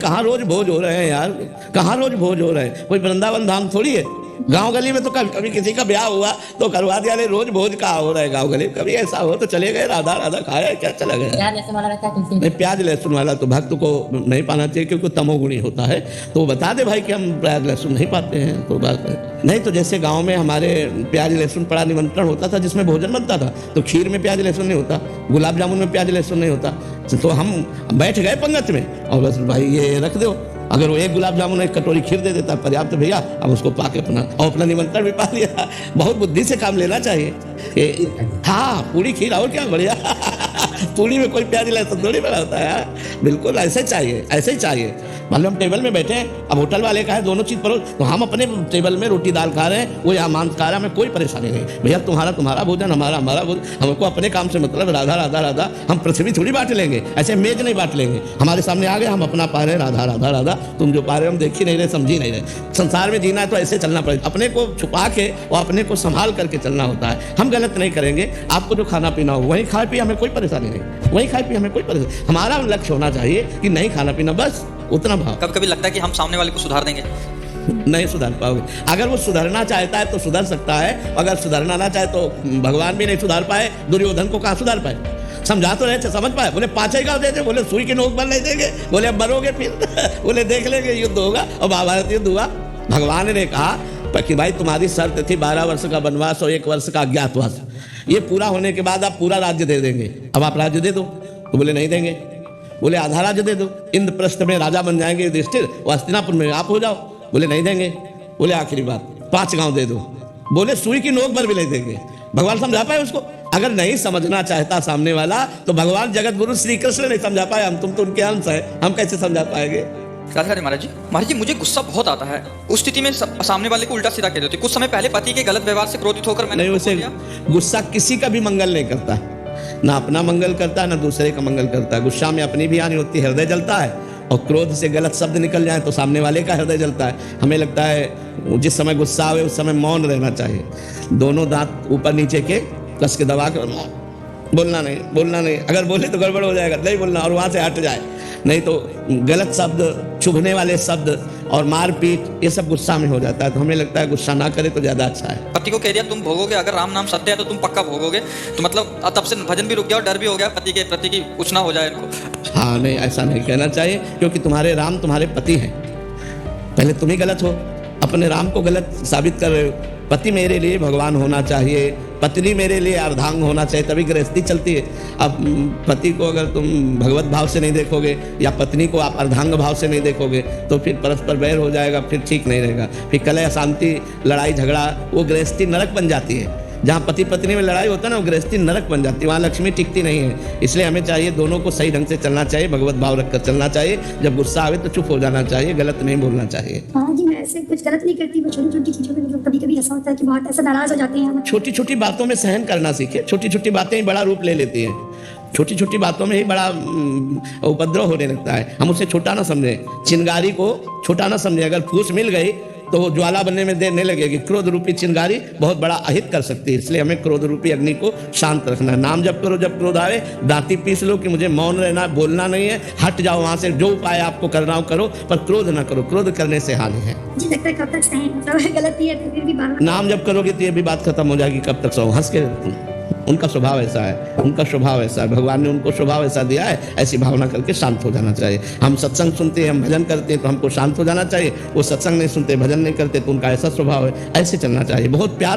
कहाँ रोज भोज हो रहे हैं यार, कहाँ रोज भोज हो रहे हैं। कोई वृंदावन धाम थोड़ी है। गांव गली में तो कभी कभी किसी का ब्याह हुआ तो करवा दिया, रोज भोज कहाँ हो रहा है गांव गली। कभी ऐसा हो तो चले गए, राधा राधा खाया, क्या चला गया। प्याज लहसुन वाला रहता है तुलसी नहीं, प्याज लहसुन वाला तो भक्त को नहीं पाना चाहिए क्योंकि तमोगुणी होता है। तो बता दे भाई कि हम प्याज लहसुन नहीं पाते हैं तो बात नहीं। तो जैसे गांव में हमारे प्याज लहसुन पड़ा निमंत्रण होता था जिसमें भोजन बनता था, तो खीर में प्याज लहसुन नहीं होता, गुलाब जामुन में प्याज लहसुन नहीं होता। तो हम बैठ गए पंगत में और बस भाई ये रख दो। अगर वो एक गुलाब जामुन एक कटोरी खीर दे देता पर्याप्त भैया, अब उसको पाके अपना निमंत्रण भी पा लिया। बहुत बुद्धि से काम लेना चाहिए। हाँ, पूरी खीर और क्या बढ़िया। पूरी में कोई प्याज लहसुन थोड़ी बड़ा होता है यार। बिल्कुल ऐसे चाहिए, ऐसे ही चाहिए। मान लो हम टेबल में बैठे हैं, अब होटल वाले का है दोनों चीज परो, तो हम अपने टेबल में रोटी दाल खा रहे हैं, वो यहाँ मांस खा रहा है, हमें कोई परेशानी नहीं। भैया तुम्हारा भोजन, हमारा भोजन, हमको अपने काम से मतलब। राधा राधा राधा, हम पृथ्वी थोड़ी बांट लेंगे, ऐसे मेज नहीं बांट लेंगे। हमारे सामने आ गए, हम अपना पा रहे हैं, राधा राधा राधा। तुम जो पा रहे हो हम देख ही नहीं रहे, समझ ही नहीं रहे। संसार में जीना है तो ऐसे चलना पड़ेगा, अपने को छुपा के और अपने को संभाल करके चलना होता है। हम गलत नहीं करेंगे, आपको जो खाना पीना हो वहीं खाए पिए, हमें कोई परेशानी नहीं। वहीं खाए पिए, हमें कोई परेशानी। हमारा लक्ष्य होना चाहिए कि नहीं खाना पीना, बस उतना भाव। कभी कभी लगता है कि हम सामने वाले को सुधार देंगे, नहीं सुधार पाओगे। अगर वो सुधरना चाहता है तो सुधर सकता है, अगर सुधरना ना चाहे तो भगवान भी नहीं सुधार पाए, दुर्योधन को कहाँ सुधार पाए। समझा तो रहे थे, समझ पाए। बोले 5 गाँव देते, बोले सुई की नोक बन नहीं देंगे, बोले अब मरोगे फिर। बोले देख लेंगे, युद्ध होगा। और महाभारत युद्ध हुआ। भगवान ने कहा कि भाई तुम्हारी शर्त थी 12 वर्ष का वनवास और 1 वर्ष का अज्ञातवास, ये पूरा होने के बाद आप पूरा राज्य दे देंगे, अब आप राज्य दे दो। तो बोले नहीं देंगे। बोले आधा राज्य दे दो, इंद्रप्रस्थ में राजा बन जाएंगे युधिष्ठिर, और हस्तिनापुर में आप हो जाओ। बोले नहीं देंगे। बोले आखिरी बात 5 गांव दे दो। बोले सुई की नोक पर भी नहीं देंगे। भगवान समझा पाए उसको? अगर नहीं समझना चाहता सामने वाला तो भगवान जगत गुरु श्री कृष्ण नहीं समझा पाए। हम तुम तो उनके अंश हैं, हम कैसे समझा पाएंगे। राधे राधे महाराज जी मुझे गुस्सा बहुत आता है। उस स्थिति में सामने वाले को उल्टा सीधा कह देते। कुछ समय पहले पति के गलत व्यवहार से क्रोधित होकर मैंने नहीं, उसे गुस्सा किसी का भी मंगल नहीं करता, ना अपना मंगल करता है ना दूसरे का मंगल करता है। गुस्सा में अपनी भी हानि होती है, हृदय जलता है, और क्रोध से गलत शब्द निकल जाए तो सामने वाले का हृदय जलता है। हमें लगता है जिस समय गुस्सा आवे उस समय मौन रहना चाहिए, दोनों दांत ऊपर नीचे के कस के दबा के बोलना नहीं। अगर बोले तो गड़बड़ हो जाएगा, नहीं बोलना और वहां से हट जाए। नहीं तो गलत शब्द, चुभने वाले शब्द और मारपीट, ये सब गुस्सा में हो जाता है। तो हमें लगता है गुस्सा ना करे तो ज्यादा अच्छा है। पति को कह दिया तुम भोगोगे, अगर राम नाम सत्य है तो तुम पक्का भोगोगे। तो मतलब तब से भजन भी रुक गया और डर भी हो गया पति के प्रति की कुछ ना हो जाए इनको। हाँ नहीं, ऐसा नहीं कहना चाहिए, क्योंकि तुम्हारे राम तुम्हारे पति हैं। पहले तुम ही गलत हो, अपने राम को गलत साबित कर रहे हो। पति मेरे लिए भगवान होना चाहिए, पत्नी मेरे लिए अर्धांग होना चाहिए, तभी गृहस्थी चलती है। अब पति को अगर तुम भगवत भाव से नहीं देखोगे या पत्नी को आप अर्धांग भाव से नहीं देखोगे तो फिर परस्पर बैर हो जाएगा, फिर ठीक नहीं रहेगा। फिर कलह अशांति, लड़ाई झगड़ा, वो गृहस्थी नरक बन जाती है। जहाँ पति पत्नी में लड़ाई होता है ना, वो गृहस्थी नरक बन जाती है, वहाँ लक्ष्मी टिकती नहीं है। इसलिए हमें चाहिए दोनों को सही ढंग से चलना चाहिए, भगवत भाव रखकर चलना चाहिए। जब गुस्सा आवे तो चुप हो जाना चाहिए, गलत नहीं बोलना चाहिए। हाँ जी, मैं ऐसे कुछ गलत नहीं करती, मैं छोटी छोटी चीजों में मतलब कभी ऐसा होता है कि बहुत ऐसा नाराज हो जाते हैं। छोटी छोटी बातों में सहन करना सीखे। छोटी छोटी बातें ही बड़ा रूप ले लेती हैं। छोटी छोटी बातों में ही बड़ा उपद्रव होने लगता है। हम उसे छोटा ना समझें, चिंगारी को छोटा ना समझें। अगर फूस मिल गई तो वो ज्वाला बनने में देर नहीं लगेगी। क्रोध रूपी चिंगारी बहुत बड़ा अहित कर सकती है। इसलिए हमें क्रोध रूपी अग्नि को शांत रखना है। नाम जप करो, जब क्रोध आवे दांती पीस लो कि मुझे मौन रहना, बोलना नहीं है, हट जाओ वहां से। जो उपाय आपको करना हो करो, पर क्रोध ना करो, क्रोध करने से हानि है। जी लगता है कब तक सहें, मतलब गलती है तो फिर भी बार नाम जब करोगे तो ये भी बात खत्म हो जाएगी। कब तक सहो, हंस के। उनका स्वभाव ऐसा है, उनका स्वभाव ऐसा है, भगवान ने उनको स्वभाव ऐसा दिया है। ऐसी भावना करके शांत हो जाना चाहिए। हम सत्संग सुनते हैं, हम भजन करते हैं तो हमको शांत हो जाना चाहिए। वो सत्संग नहीं सुनते, भजन नहीं करते तो उनका ऐसा स्वभाव है, ऐसे चलना चाहिए। बहुत प्यार